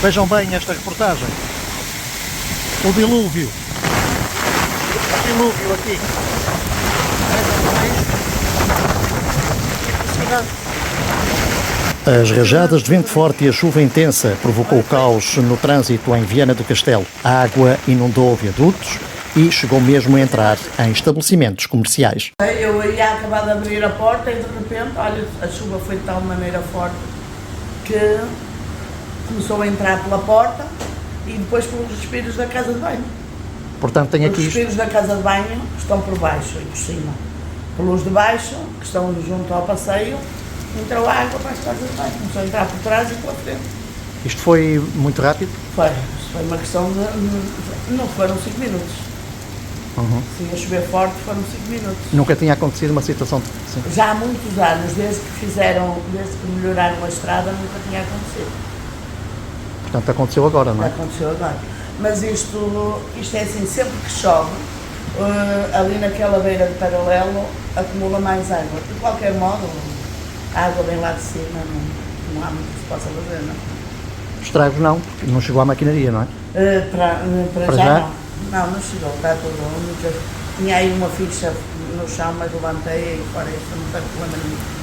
Vejam bem esta reportagem. O dilúvio. O dilúvio aqui. As rajadas de vento forte e a chuva intensa provocou caos no trânsito em Viana do Castelo. A água inundou viadutos e chegou mesmo a entrar em estabelecimentos comerciais. Eu ia acabar de abrir a porta e de repente, olha, a chuva foi de tal maneira forte que começou a entrar pela porta e depois pelos respiros da casa de banho. Portanto, tem Os aqui isto. respiros da casa de banho estão por baixo e por cima. Pelos de baixo, que estão junto ao passeio, entrou água para as casas de banho. Começou a entrar por trás e pela frente. Isto foi muito rápido? Foi uma questão de... Não foram 5 minutos. Se ia chover forte, foram 5 minutos. Nunca tinha acontecido uma situação assim. Já há muitos anos, desde que melhoraram a estrada, nunca tinha acontecido. Portanto, aconteceu agora, não é? Aconteceu agora. Mas isto é assim, sempre que chove, ali naquela beira de paralelo, acumula mais água. De qualquer modo, a água vem lá de cima, não há muito que se possa fazer, não é? Estragos não, porque não chegou à maquinaria, não é? Para já? já não. Não, não chegou, está tudo único. Tinha aí uma ficha no chão, mas levantei e fora isso, não tem problema nenhum.